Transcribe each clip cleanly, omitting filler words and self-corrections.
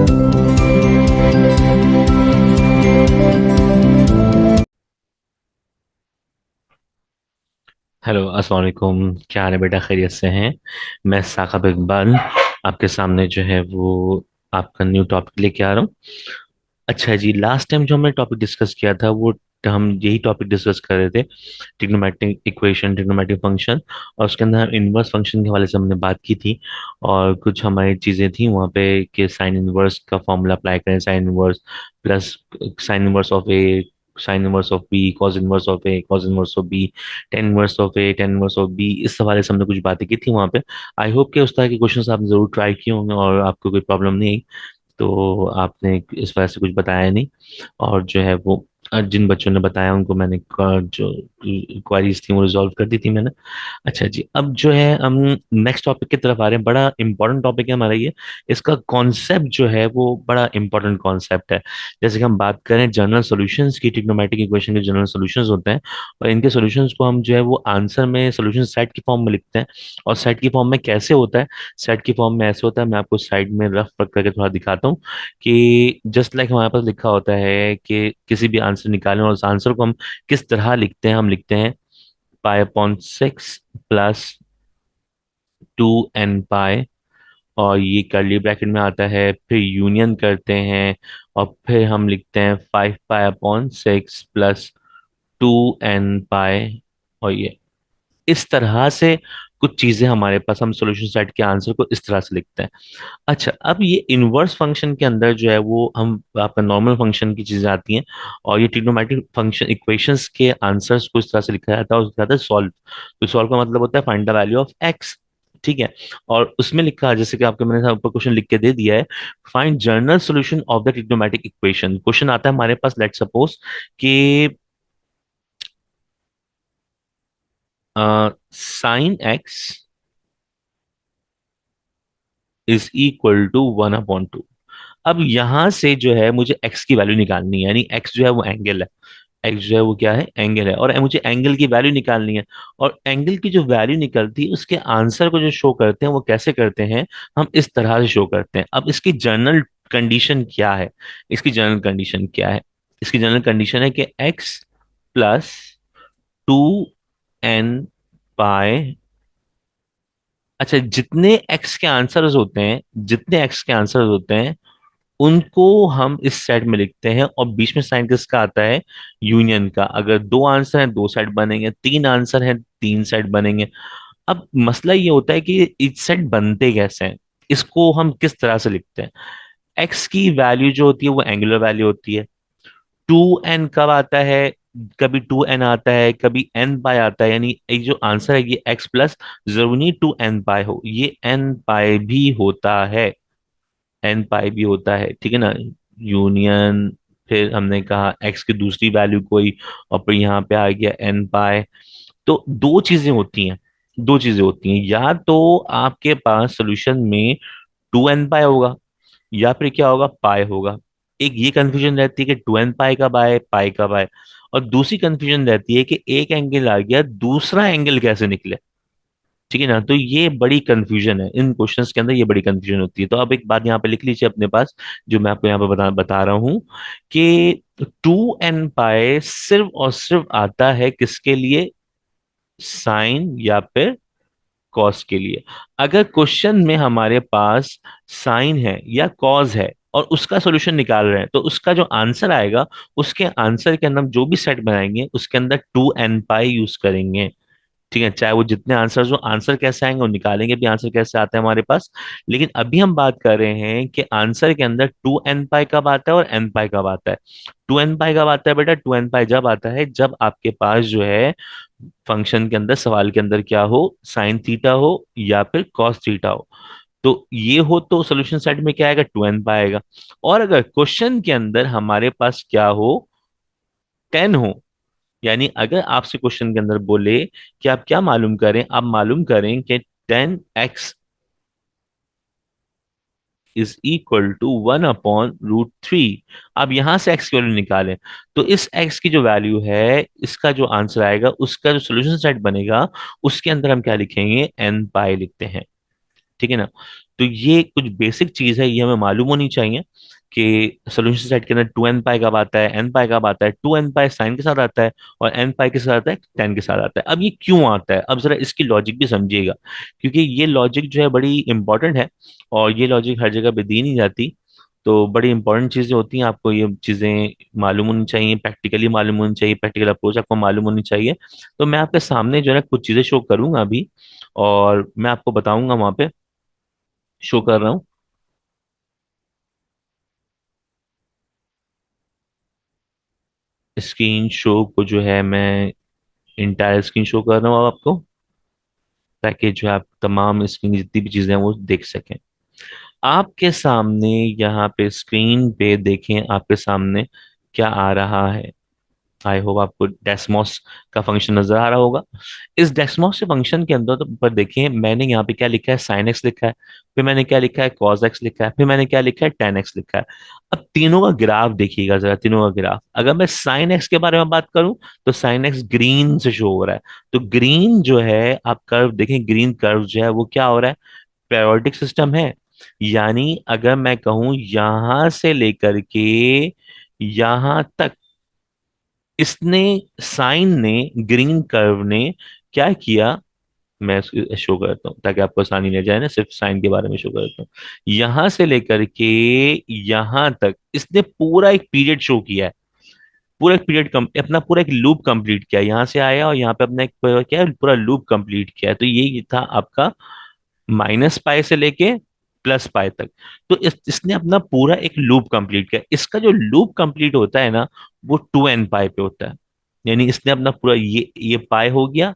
Hello, अस्सलाम वालेकुम। क्या हाल है बेटा? खैरियत से हैं? मैं साकिब इकबाल आपके सामने जो है वो आपका न्यू टॉपिक लेके आ रहा हूँ। अच्छा जी, लास्ट टाइम जो हमने टॉपिक डिस्कस किया था वो हम यही टॉपिक डिस्कस कर रहे थे, ट्रिग्नोमेट्रिक इक्वेशन, ट्रिग्नोमेट्रिक फंक्शन। और उसके अंदर हम इनवर्स फंक्शन के हवाले से हमने बात की थी। और कुछ हमारी चीज़ें थी वहाँ पे कि साइन इनवर्स का फॉर्मूला अप्लाई करें, sine inverse plus sine inverse of A, sine inverse of B, cos inverse of A, cos inverse of B, tan inverse of A, tan inverse of B. इस हवाले से हमने कुछ बातें की थी वहाँ पे। आई होप कि उस तरह के क्वेश्चन आप जरूर ट्राई किए होंगे और आपको कोई प्रॉब्लम नहीं आई। तो आपने इस वजह से कुछ बताया नहीं। और जो है वो जिन बच्चों ने बताया उनको मैंने जो क्वारीज थी वो रिजॉल्व कर दी थी मैंने। अच्छा जी, अब जो है हम नेक्स्ट टॉपिक की तरफ आ रहे हैं। बड़ा इंपॉर्टेंट टॉपिक है हमारा ये। इसका कॉन्सेप्ट जो है वो बड़ा इंपॉर्टेंट कॉन्सेप्ट है। जैसे कि हम बात करें जनरल सॉल्यूशंस की, ट्रिग्नोमेट्रिक इक्वेशन के जनरल सॉल्यूशंस होते हैं। और इनके सॉल्यूशंस को हम जो है वो आंसर में सॉल्यूशन सेट की फॉर्म में लिखते हैं। और सेट की फॉर्म में कैसे होता है? सेट की फॉर्म में ऐसे होता है, मैं आपको साइड में रफ रख करके थोड़ा दिखाता हूँ कि जस्ट लाइक हमारे पास लिखा होता है कि किसी भी आंसर निकालें और उस आंसर को हम किस तरह लिखते हैं। हम लिखते हैं pi upon six plus two n pi, और ये कर्ली ब्रैकेट में आता है, फिर यूनियन करते हैं और फिर हम लिखते हैं five pi upon six plus two n pi. और ये इस तरह से कुछ चीजें हमारे पास, हम सॉल्यूशन सेट के आंसर को इस तरह से लिखते हैं। अच्छा, अब ये इनवर्स फंक्शन के अंदर जो है वो हम आपका नॉर्मल फंक्शन की चीजें आती हैं। और ये ट्रिग्नोमेट्रिक फंक्शन इक्वेशंस के आंसर्स को इस तरह से लिखा जाता है और उसके आता है सॉल्व। तो सॉल्व का मतलब होता है find the value of x. ठीक है। और उसमें लिखा है, जैसे कि आपको मैंने ऊपर क्वेश्चन लिख के दे दिया है, find general solution of the trigonometric equation. Question आता है हमारे पास, लेट सपोज कि sine X is equal to one upon two. अब यहां से जो है मुझे एक्स की वैल्यू निकालनी है, यानी एक्स जो है वो एंगल है। एक्स जो है वो क्या है? एंगल है। और मुझे एंगल की वैल्यू निकालनी है। और एंगल की जो वैल्यू निकलती है उसके आंसर को जो शो करते हैं वो कैसे करते हैं? हम इस तरह से शो करते हैं। अब इसकी जनरल कंडीशन क्या है? इसकी जनरल कंडीशन क्या है? इसकी जनरल कंडीशन है कि x plus two n pi. अच्छा, जितने एक्स के आंसर्स होते हैं, जितने एक्स के आंसर्स होते हैं उनको हम इस सेट में लिखते हैं। और बीच में साइन किसका आता है? यूनियन का। अगर दो आंसर हैं दो सेट बनेंगे, तीन आंसर हैं तीन सेट बनेंगे। अब मसला ये होता है कि इस सेट बनते कैसे हैं, इसको हम किस तरह से लिखते हैं? एक्स की वैल्यू जो होती है वो एंगुलर वैल्यू होती है। टू एन कब आता है? कभी टू एन आता है, कभी एन पाई आता है। यानी एक जो आंसर है ये एक्स प्लस, जरूरी नहीं टू एन पाई हो, ये एन पाई भी होता है। एन पाई भी होता है, ठीक है ना। यूनियन, फिर हमने कहा एक्स की दूसरी वैल्यू कोई, और फिर यहाँ पे आ गया एन पाई। तो दो चीजें होती हैं, दो चीजें होती हैं। या तो आपके पास सोल्यूशन में टू एन पाई होगा, या फिर क्या होगा? पाई होगा। एक ये कंफ्यूजन रहती है कि टू एन पाई कब आए, पाई कब आए। और दूसरी कंफ्यूजन रहती है कि एक एंगल आ गया, दूसरा एंगल कैसे निकले। ठीक है ना। तो ये बड़ी कंफ्यूजन है इन क्वेश्चंस के अंदर, ये बड़ी कंफ्यूजन होती है। तो अब एक बात यहाँ पे लिख लीजिए अपने पास, जो मैं आपको यहाँ पे बता रहा हूँ कि टू एन पाए सिर्फ और सिर्फ आता है किसके लिए? साइन या फिर कॉस के लिए। अगर क्वेश्चन में हमारे पास साइन है या कॉस है और उसका सॉल्यूशन निकाल रहे हैं, तो उसका जो आंसर आएगा, उसके आंसर के अंदर हम जो भी सेट बनाएंगे उसके अंदर टू एन पाई यूज करेंगे। ठीक है, चाहे वो जितने आंसर्स हो, आंसर कैसे आएंगे वो निकालेंगे भी, आंसर कैसे आता है हमारे पास। लेकिन अभी हम बात कर रहे हैं कि आंसर के अंदर टू एन पाई कब आता है और एन पाई कब आता है। टू एन पाई कब आता है बेटा? टू एन पाई जब आता है जब आपके पास जो है फंक्शन के अंदर, सवाल के अंदर क्या हो? साइन थीटा हो या फिर कॉस थीटा हो। तो ये हो तो सोल्यूशन सेट में क्या आएगा? टू एन पाई आएगा। और अगर क्वेश्चन के अंदर हमारे पास क्या हो? टेन हो। यानी अगर आपसे क्वेश्चन के अंदर बोले कि आप क्या मालूम करें, आप मालूम करें कि tan X is equal to one upon root three. अब यहां से एक्स की वैल्यू निकालें, तो इस एक्स की जो वैल्यू है, इसका जो आंसर आएगा, उसका जो सोल्यूशन सेट बनेगा उसके अंदर हम क्या लिखेंगे? एन पाई लिखते हैं। ठीक है ना। तो ये कुछ बेसिक चीज है, ये हमें मालूम होनी चाहिए कि सोल्यूशन सेट के अंदर 2n पाई कब आता है, n पाई कब आता है, 2n पाई साइन के साथ आता है और n पाई के साथ आता है, 10 के साथ आता है। अब ये क्यों आता है, अब जरा इसकी लॉजिक भी समझिएगा, क्योंकि ये लॉजिक जो है बड़ी इंपॉर्टेंट है और ये लॉजिक हर जगह पे दी नहीं जाती। तो बड़ी इंपॉर्टेंट चीजें होती हैं, आपको ये चीजें मालूम होनी चाहिए, प्रैक्टिकली मालूम होनी चाहिए, प्रैक्टिकल अप्रोच आपको मालूम होनी चाहिए। तो मैं आपके सामने जो है ना कुछ चीजें शो करूंगा अभी, और मैं आपको बताऊंगा वहां पे, शो कर रहा हूँ। स्क्रीन शो को जो है मैं इंटायर स्क्रीन शो कर रहा हूँ अब आपको, ताकि जो है आप तमाम स्क्रीन जितनी भी चीजें हैं वो देख सकें। आपके सामने यहाँ पे स्क्रीन पे देखें, आपके सामने क्या आ रहा है। आई होप आपको डेस्मोस का फंक्शन नजर आ रहा होगा। इस डेस्मोस के फंक्शन के अंदर तो पर देखिए, मैंने यहाँ पे क्या लिखा है, साइन एक्स लिखा है, फिर मैंने क्या लिखा है, कॉस एक्स लिखा है, फिर मैंने क्या लिखा है, टेन एक्स लिखा है। अब तीनों का ग्राफ देखिएगा जरा, तीनों का ग्राफ, अगर मैं साइन एक्स के बारे में बात करूं तो साइन एक्स ग्रीन से शो हो रहा है। तो ग्रीन जो है, आप कर्व देखें, ग्रीन कर्व जो है वो क्या हो रहा है, पेरियोडिक सिस्टम है। यानी अगर मैं कहूं यहां से लेकर के यहां तक, इसने, साइन ने, ग्रीन कर्व ने क्या किया, मैं इसको शो करता हूँ ताकि आपको आसानी ले जाए ना, सिर्फ साइन के बारे में शो करता हूँ। यहां से लेकर के यहां तक इसने पूरा एक पीरियड शो किया है, पूरा एक पीरियड अपना पूरा एक लूप कंप्लीट किया, यहाँ से आया और यहाँ पे अपना एक क्या है, पूरा लूप कंप्लीट किया है। तो ये था आपका माइनस पाई से लेके प्लस पाई तक। तो इसने अपना पूरा एक लूप कंप्लीट किया। इसका जो लूप कंप्लीट होता है ना, वो 2n पाई पे होता है। यानी इसने अपना पूरा ये पाई हो गया,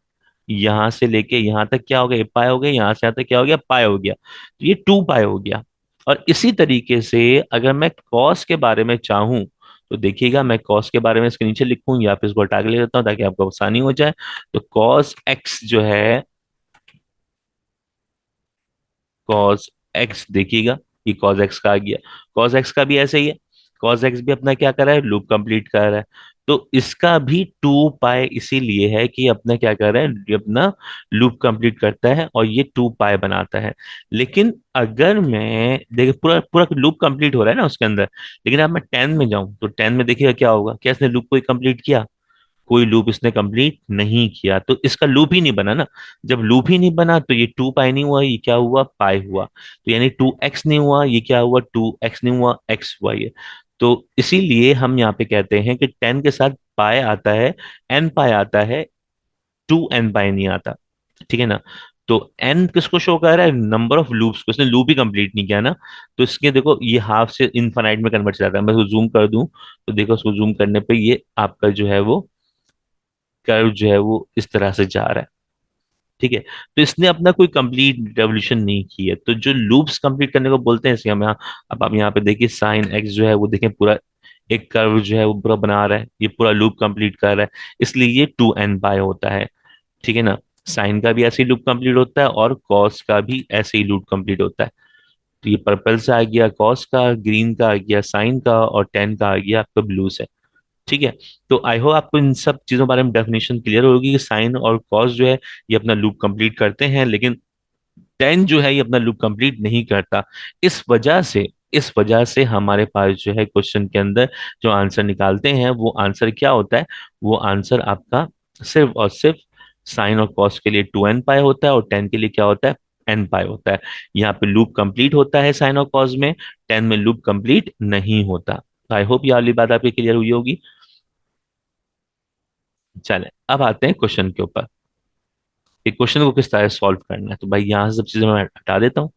यहां से लेके यहां तक क्या हो गया, ये पाई हो गया, यहां से यहां तक क्या हो गया, पाई हो गया, तो ये 2 पाई हो गया। और इसी तरीके से अगर मैं कॉस के बारे में चाहूं, तो देखिएगा मैं कॉस के बारे में इसके नीचे लिखूं या फिर इसको हटा के ले लेता हूं ताकि आपको आसानी हो जाए। तो कॉस एक्स जो है, कॉस एक्स देखिएगा, ये कॉस एक्स का आ गया। कॉस एक्स का भी ऐसे ही है, कॉस एक्स भी अपना क्या कर रहा है, लूप कंप्लीट कर रहा है। तो इसका भी 2 पाई इसीलिए है कि अपना क्या कर रहा है, ये अपना लूप कंप्लीट करता है और ये 2 पाई बनाता है। लेकिन अगर मैं देखिए पूरा पूरा लूप कंप्लीट हो रहा है ना उसके अंदर, लेकिन अब मैं 10 में जाऊं तो 10 में देखिएगा क्या होगा, क्या इसने लूप को कंप्लीट किया, कोई लूप इसने कंप्लीट नहीं किया, तो इसका लूप ही नहीं बना ना। जब लूप ही नहीं बना तो ये 2 पाई नहीं हुआ, ये क्या हुआ, पाई हुआ। तो यानी 2x नहीं हुआ, ये क्या हुआ, 2x नहीं हुआ, x हुआ ये। तो इसीलिए हम यहाँ पे कहते हैं कि 10 के साथ पाई आता है, n पाई आता है, 2n पाई नहीं आता। ठीक है ना। तो n किसको शो कर रहा है, नंबर ऑफ लूप्स को, इसने लूप ही कंप्लीट नहीं किया ना। तो इसके देखो ये हाफ से इनफाइनाइट में कन्वर्ट चला जाता है। मैं इसको जूम कर दूं तो देखो, उसको जूम करने पे ये आपका जो है वो कर्व जो है वो इस तरह से जा रहा है। ठीक है। तो इसने अपना कोई कंप्लीट रेवोल्यूशन नहीं की है। तो जो लूप्स कंप्लीट करने को बोलते हैं, इसे हम यहाँ, अब आप यहाँ पे देखिए साइन एक्स जो है वो देखें पूरा एक कर्व जो है वो पूरा बना रहा है, ये पूरा लूप कंप्लीट कर रहा है, इसलिए ये 2n पाई होता है। ठीक है ना। साइन का भी ऐसे ही लूप कंप्लीट होता है और कॉस का भी ऐसे ही लूप कंप्लीट होता है। तो ये पर्पल से आ गया कॉस का, ग्रीन का आ गया साइन का, और 10 का आ गया आपका ब्लू से। ठीक है। तो आई होप आपको इन सब चीजों के बारे में डेफिनेशन क्लियर होगी कि साइन और कॉस जो है ये अपना लूप कंप्लीट करते हैं, लेकिन टेन जो है ये अपना लूप कंप्लीट नहीं करता। इस वजह से हमारे पास जो है क्वेश्चन के अंदर जो आंसर निकालते हैं वो आंसर क्या होता है, वो आंसर आपका सिर्फ और सिर्फ साइन और कॉस के लिए 2n पाई होता है और 10 के लिए क्या होता है, n पाई होता है। यहाँ पे लूप कंप्लीट होता है साइन और कॉस में, 10 में लूप कंप्लीट नहीं होता। आई होप ये वाली बात आपकी क्लियर हुई होगी। चलें अब आते हैं क्वेश्चन के ऊपर, कि क्वेश्चन को किस तरह सॉल्व करना है। तो भाई यहाँ से सब चीजें मैं हटा देता हूँ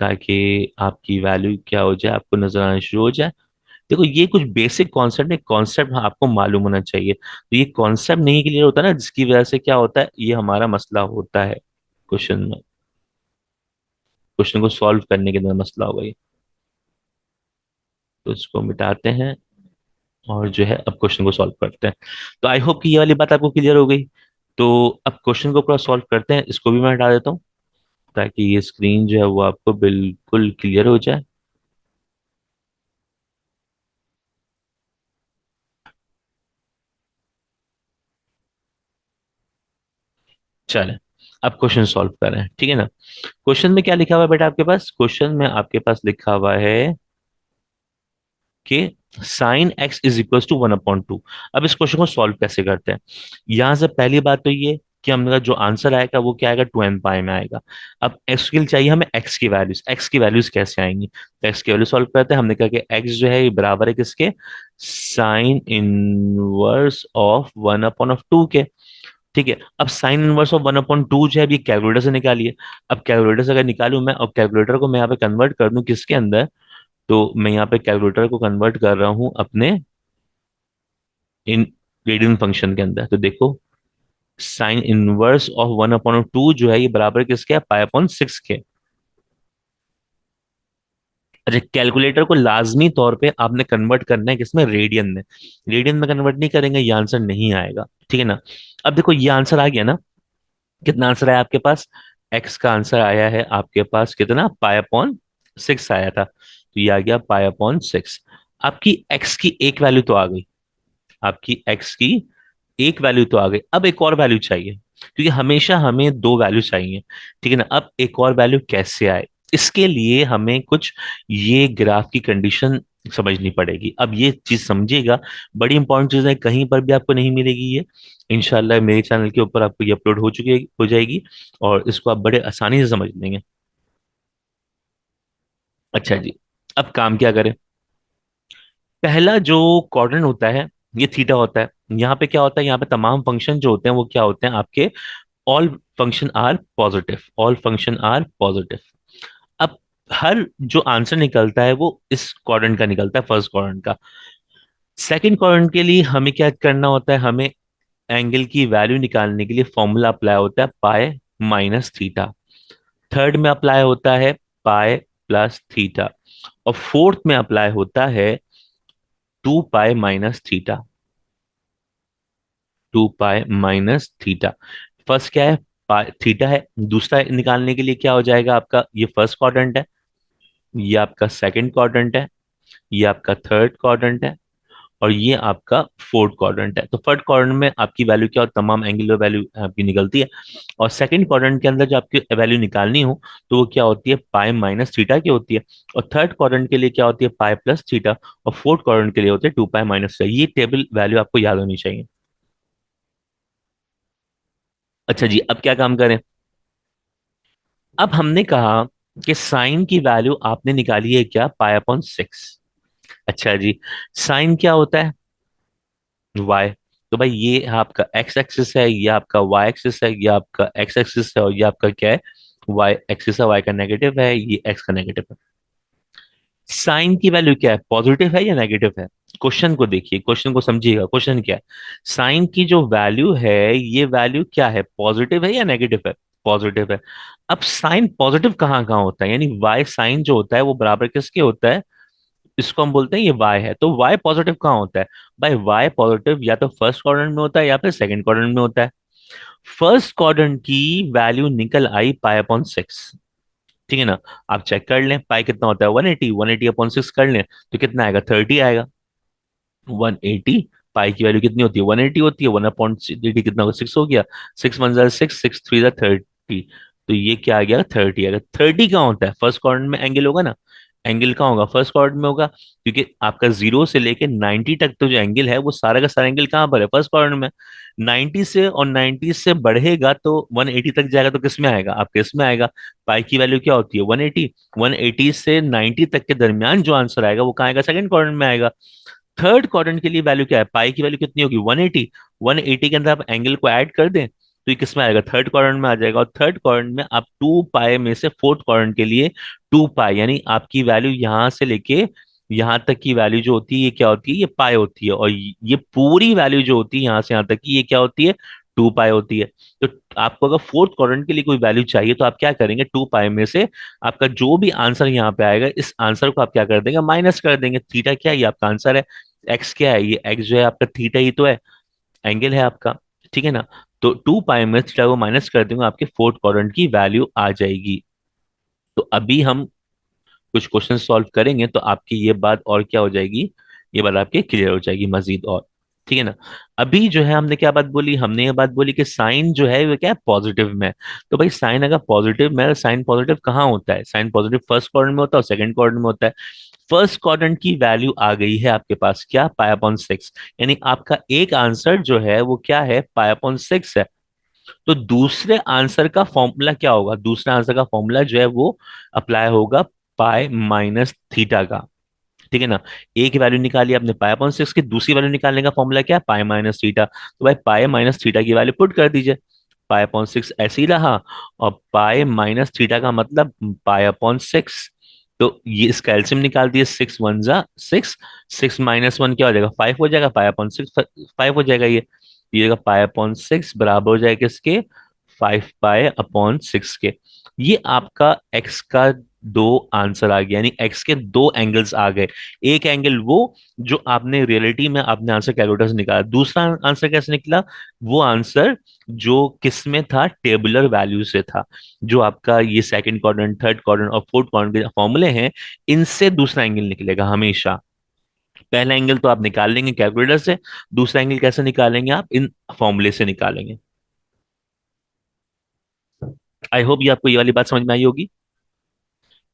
ताकि आपकी वैल्यू क्या हो जाए, आपको नजर आना शुरू हो जाए। देखो ये कुछ बेसिक कॉन्सेप्ट है, कॉन्सेप्ट आपको मालूम होना चाहिए। तो ये कॉन्सेप्ट नहीं क्लियर होता ना, जिसकी वजह से क्या होता है, ये हमारा मसला होता है क्वेश्चन में, क्वेश्चन को सॉल्व करने के अंदर मसला होगा ये। तो इसको मिटाते हैं और जो है अब क्वेश्चन को सॉल्व करते हैं। तो आई होप कि ये वाली बात आपको क्लियर हो गई। तो अब क्वेश्चन को पूरा सॉल्व करते हैं, इसको भी मैं हटा देता हूँ ताकि ये स्क्रीन जो है वो आपको बिल्कुल क्लियर हो जाए। चलें अब क्वेश्चन सॉल्व कर रहे हैं, ठीक है ना। क्वेश्चन में क्या लिखा हुआ है बेटा आपके पास? क्वेश्चन में आपके पास लिखा हुआ है कि sine X is equal to 1/2। अब इस क्वेश्चन को सॉल्व कैसे करते हैं? यहां से पहली बात तो ये कि हमारा जो आंसर आएगा वो क्या आएगा, 2n पाई में आएगा। अब एक्स के लिए चाहिए हमें एक्स की वैल्यूज कैसे आएंगी, तो एक्स की वैल्यू सॉल्व करते हैं। हमने कहा कि एक्स जो है ये बराबर है किसके, साइन इनवर्स ऑफ 1/2 के। ठीक है, अब साइन इनवर्स ऑफ 1/2 जो है, अब ये कैलकुलेटर से निकालिए। अब कैलकुलेटर से अगर निकालूं मैं, और कैलकुलेटर को मैं यहाँ पे कन्वर्ट कर दूं किसके अंदर, तो मैं यहाँ पे कैलकुलेटर को कन्वर्ट कर रहा हूं अपने इन रेडियन फंक्शन के अंदर। तो देखो, साइन इनवर्स ऑफ 1/2 जो है ये बराबर किसके है, पाई/6 के। अच्छा, कैलकुलेटर को लाजमी तौर पे आपने कन्वर्ट करना है किसमें, रेडियन में। रेडियन में कन्वर्ट नहीं करेंगे ये आंसर नहीं आएगा, ठीक है ना। अब देखो ये आंसर आ गया ना, कितना आंसर आया आपके पास? एक्स का आंसर आया है आपके पास कितना, पाई/6 आया था, तो ये आ गया पाई/6। आपकी एक्स की एक वैल्यू तो आ गई, आपकी एक्स की एक वैल्यू तो आ गई। अब एक और वैल्यू चाहिए, क्योंकि हमेशा हमें दो वैल्यू चाहिए, ठीक है ना। अब एक और वैल्यू कैसे आए, इसके लिए हमें कुछ ये ग्राफ की कंडीशन समझनी पड़ेगी। अब ये चीज समझिएगा, बड़ी इंपॉर्टेंट चीज है, कहीं पर भी आपको नहीं मिलेगी ये। इंशाल्लाह मेरे चैनल के ऊपर आपको ये अपलोड हो जाएगी, और इसको आप बड़े आसानी से समझ लेंगे। अच्छा जी, अब काम क्या करें? पहला जो क्वाड्रेंट होता है ये थीटा होता है। यहाँ पे क्या होता है, यहाँ पे तमाम फंक्शन जो होते हैं वो क्या होते हैं आपके, all function are positive, all function are positive. अब हर जो आंसर निकलता है वो इस क्वाड्रेंट का निकलता है, फर्स्ट क्वाड्रेंट का। सेकंड क्वाड्रेंट के लिए हमें क्या करना होता है, हमें एंगल की वैल्यू निकालने के लिए फॉर्मूला अप्लाई होता है, पाई-थीटा। थर्ड में अप्लाई होता है पाई+थीटा, और फोर्थ में अप्लाई होता है 2 पाई-थीटा, 2 पाई-थीटा। फर्स्ट क्या है, थीटा है। दूसरा निकालने के लिए क्या हो जाएगा आपका, ये फर्स्ट क्वाड्रेंट है, ये आपका सेकंड क्वाड्रेंट है, ये आपका थर्ड क्वाड्रेंट है, और ये आपका फोर्थ क्वाड्रेंट है। तो थर्ड क्वाड्रेंट में आपकी वैल्यू क्या हो, तमाम एंगुलर वैल्यू आपकी निकलती है। और सेकंड क्वाड्रेंट के अंदर जो आपकी वैल्यू निकालनी हो, तो वो क्या होती है, पाई-थीटा की होती है। और थर्ड क्वाड्रेंट के लिए क्या होती है, पाई+थीटा। और फोर्थ क्वाड्रेंट के लिए होते हैं 2 पाई-थीटा। ये टेबल वैल्यू आपको याद होनी चाहिए। अच्छा जी, अब क्या काम करें? अब हमने कहा कि साइन की वैल्यू आपने निकाली है क्या, पाई/6। अच्छा जी, साइन क्या होता है, वाई। तो भाई ये आपका एक्स एक्सिस है, ये आपका वाई एक्सिस है, ये आपका एक्स एक्सिस है, और ये आपका क्या है, वाई एक्सिस है। वाई का नेगेटिव है, ये एक्स का नेगेटिव है। साइन की वैल्यू क्या है, पॉजिटिव है या नेगेटिव है? क्वेश्चन को देखिए, क्वेश्चन को समझिएगा, क्वेश्चन क्या है। साइन की जो वैल्यू है, ये वैल्यू क्या है, पॉजिटिव है या नेगेटिव है? पॉजिटिव है। अब साइन पॉजिटिव कहाँ कहाँ होता है, यानी वाई साइन जो होता है वो बराबर किसके होता है, इसको हम बोलते हैं ये वाई है। तो वाई पॉजिटिव कहाँ होता है? भाई वाई पॉजिटिव या तो फर्स्ट क्वाड्रेंट में होता है या फिर सेकंड क्वाड्रेंट में होता है। फर्स्ट क्वाड्रेंट की वैल्यू निकल आई पाई/6, ठीक है ना। आप चेक कर लें पाई कितना होता है, 180, 180/6 कर लें तो कितना आएगा, 30 आएगा। 180, पाई की वैल्यू कितनी होती है, 180 होती है। 1/80 कितना होगा, 6 हो गया। 6 1 6, 6 3 30। तो ये क्या आ गया, 30 आएगा। 30 कहाँ होता है, फर्स्ट क्वाड्रेंट में एंगल होगा ना। एंगल कहाँ होगा, फर्स्ट क्वाड्रेंट में होगा, क्योंकि आपका 0 से लेके 90 तक तो जो एंगल है वो सारा का सारा एंगल कहाँ पर है, फर्स्ट क्वाड्रेंट में। 90 से, और 90 से बढ़ेगा तो 180 तक जाएगा, तो किस में आएगा, आपके इसमें आएगा। पाई की वैल्यू क्या होती है, 180। 180 से 90 तक के दरमियान जो आंसर आएगा वो कहाँ आएगा, सेकंड क्वाड्रेंट में आएगा। थर्ड क्वाड्रेंट के लिए वैल्यू क्या है, पाई की वैल्यू कितनी होगी, 180। 180 के अंदर आप एंगल को ऐड कर दें तो ये किस में आएगा, थर्ड क्वाड्रेंट में आ जाएगा। और थर्ड क्वाड्रेंट में आप 2 पाई में से फोर्थ क्वाड्रेंट के लिए 2 पाई, यानी आपकी वैल्यू यहां से लेके यहां तक की वैल्यू जो होती है ये क्या होती है, ये पाई होती है। और ये पूरी वैल्यू जो होती है यहां से यहां तक की, ये क्या होती है, 2 पाई होती है। तो आपको अगर फोर्थ क्वाड्रेंट के लिए कोई वैल्यू चाहिए तो आप क्या करेंगे, 2 पाई में से आपका जो भी आंसर यहाँ पे आएगा, इस आंसर को आप क्या कर देंगे, माइनस कर देंगे। थीटा क्या है, ये आपका आंसर है। एक्स क्या है, ये एक्स जो है आपका थीटा ही तो है, एंगल है आपका, ठीक है ना। तो 2 पाई में थीटा को माइनस कर देंगे, आपके फोर्थ क्वाड्रेंट की वैल्यू आ जाएगी। तो अभी हम कुछ क्वेश्चन सॉल्व करेंगे तो आपकी ये बात और क्या हो जाएगी, ये बात आपके क्लियर हो जाएगी मजीद और। ठीक है ना। अभी जो है हमने क्या बात बोली, हमने ये बात बोली कि साइन जो है वो क्या है, पॉजिटिव में है। तो भाई साइन अगर पॉजिटिव में है, साइन पॉजिटिव कहाँ होता है, साइन पॉजिटिव फर्स्ट क्वाड्रेंट में होता है और सेकंड क्वाड्रेंट में होता है। फर्स्ट क्वाड्रेंट की वैल्यू आ गई है आपके पास, क्या, पाई अपॉन सिक्स। यानी आपका एक आंसर जो है वो क्या है, पाई अपॉन सिक्स है। तो दूसरे आंसर का फॉर्मूला क्या होगा, दूसरे आंसर का फॉर्मूला जो है वो अप्लाई होगा पाई माइनस थीटा का। ठीक है ना। एक वैल्यू निकाली आपने पाई अपॉन सिक्स की, दूसरी वैल्यू निकालने का फॉर्मूला क्या है, पाई माइनस थीटा। तो भाई पाई माइनस थीटा की वैल्यू पुट कर दीजिए। पाई अपॉन सिक्स ऐसे ही रहा, और पाई माइनस थीटा का मतलब पाई अपॉन सिक्स। तो ये इसका एलसीएम निकाल दिए, सिक्स वन जा सिक्स, सिक्स माइनस वन क्या हो जाएगा, फाइव हो जाएगा, पाई अपॉन सिक्स फाइव हो जाएगा। ये पाई अपॉन सिक्स बराबर हो जाएगा किसके, फाइव पाई अपॉन सिक्स के। ये आपका एक्स का दो आंसर आ गया, यानी एक्स के दो एंगल्स आ गए। एक एंगल वो जो आपने रियलिटी में आपने आंसर कैलकुलेटर से निकाला, दूसरा आंसर कैसे निकला, वो आंसर जो किस में था, टेबुलर वैल्यू से था। जो आपका ये सेकंड क्वाड्रेंट, थर्ड क्वाड्रेंट और फोर्थ क्वाड्रेंट के फॉर्मूले हैं, इनसे दूसरा एंगल निकलेगा हमेशा। पहला एंगल तो आप निकाल लेंगे कैलकुलेटर से, दूसरा एंगल कैसे निकालेंगे, आप इन फॉर्मूले से निकालेंगे। आई होप ये आपको ये वाली बात समझ में आई होगी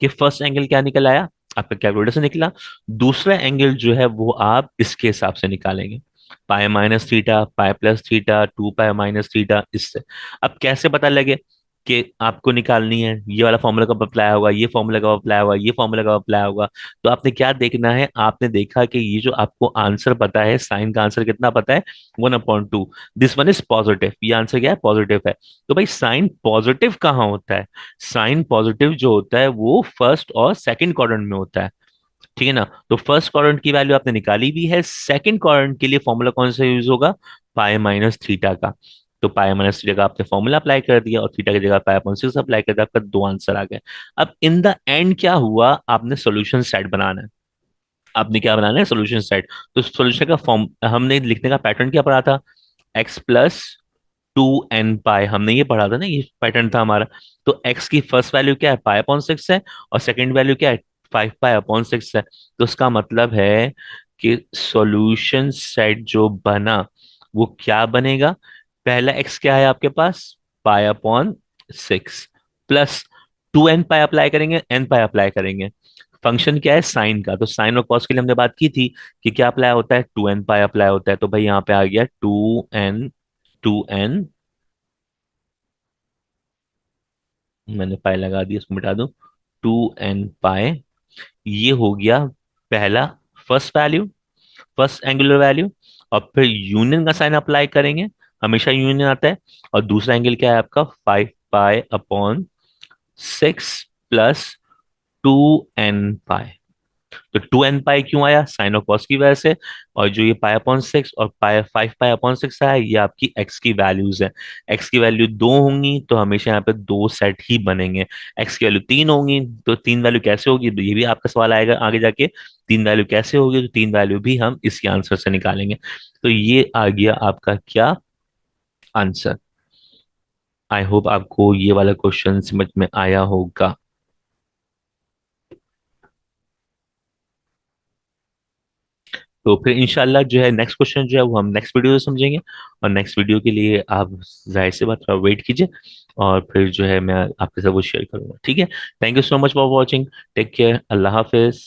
कि फर्स्ट एंगल क्या निकल आया, आपका कैलकुलेटर से निकला। दूसरा एंगल जो है वो आप इसके हिसाब से निकालेंगे, pi minus theta, pi plus theta, two pi minus theta, इससे। अब कैसे पता लगे कि आपको निकालनी है, ये वाला फॉर्मूला कब अप्लाई होगा, ये फॉर्मूला कब अप्लाई होगा, ये फॉर्मूला कब अप्लाई होगा। तो आपने क्या देखना है, आपने देखा कि ये जो आपको आंसर पता है, साइन का आंसर कितना पता है, one upon two, this one is positive, ये आंसर क्या है, पॉजिटिव है। तो भाई साइन पॉजिटिव कहाँ होता है, साइन पॉजिटिव जो होता है वो फर्स्ट और सेकंड क्वाड्रेंट में होता है। ठीक है ना। तो फर्स्ट क्वाड्रेंट की वैल्यू आपने निकाली भी है, सेकंड क्वाड्रेंट के लिए फॉर्मूला कौन सा यूज होगा, पाई माइनस थीटा का। तो पाई माइनस थीटा का आपने फॉर्मूला अप्लाई कर दिया, और थीटा की जगह पाई अपॉन सिक्स अप्लाई कर दिया, आपका दो आंसर आ गए। अब इन द एंड क्या हुआ, आपने सोल्यूशन सेट बनाना है। आपने क्या बनाना है, सोल्यूशन सेट। तो सोल्यूशन का फॉर्म हमने लिखने का पैटर्न क्या पढ़ा था, एक्स प्लस टू एन पाई, हमने ये पढ़ा था ना, ये पैटर्न था हमारा। तो एक्स की फर्स्ट वैल्यू क्या है, पाई अपॉन सिक्स है, और सेकंड वैल्यू क्या है, फाइव पाई अपॉन सिक्स है। तो उसका मतलब है कि सॉल्यूशन सेट जो बना वो क्या बनेगा, पहला एक्स क्या है आपके पास, pi upon six, plus two n pi apply करेंगे, एन पाई अप्लाई करेंगे। फंक्शन क्या है, साइन का, तो साइन और कॉस के लिए हमने बात की थी कि क्या अप्लाई होता है, टू एन पाई अप्लाई होता है। तो भाई यहाँ पे आ गया टू एन, मैंने पाई लगा दी, इसको मिटा दूं, टू एन पाई। ये हो गया पहला, first value, first angular value. और फिर यूनियन का साइन अप्लाई करेंगे, हमेशा यूनियन आता है। और दूसरा एंगल क्या है आपका, five pi upon six, plus two n pi. तो टू एन पाई क्यों आया, साइन और कॉस की वजह से। और जो ये पाई अपॉन सिक्स और pi five pi upon six आया, ये आपकी एक्स की वैल्यूज है। एक्स की वैल्यू दो होंगी तो हमेशा यहाँ पे दो सेट ही बनेंगे। एक्स की वैल्यू तीन होंगी तो तीन वैल्यू कैसे होगी, तो ये भी आपका सवाल आएगा आगे जाके, तीन वैल्यू कैसे होगी, तो तीन वैल्यू भी हम इसके आंसर से निकालेंगे। तो ये आ गया आपका क्या, आंसर। आई होप आपको ये वाला क्वेश्चन समझ में आया होगा। तो फिर इंशाल्लाह जो है नेक्स्ट क्वेश्चन जो है वो हम नेक्स्ट वीडियो में समझेंगे। और नेक्स्ट वीडियो के लिए आप जाहिर सी बात थोड़ा वेट कीजिए, और फिर जो है मैं आपके साथ वो शेयर करूंगा। ठीक है। Thank you so much for watching. Take care, अल्लाह हाफिज।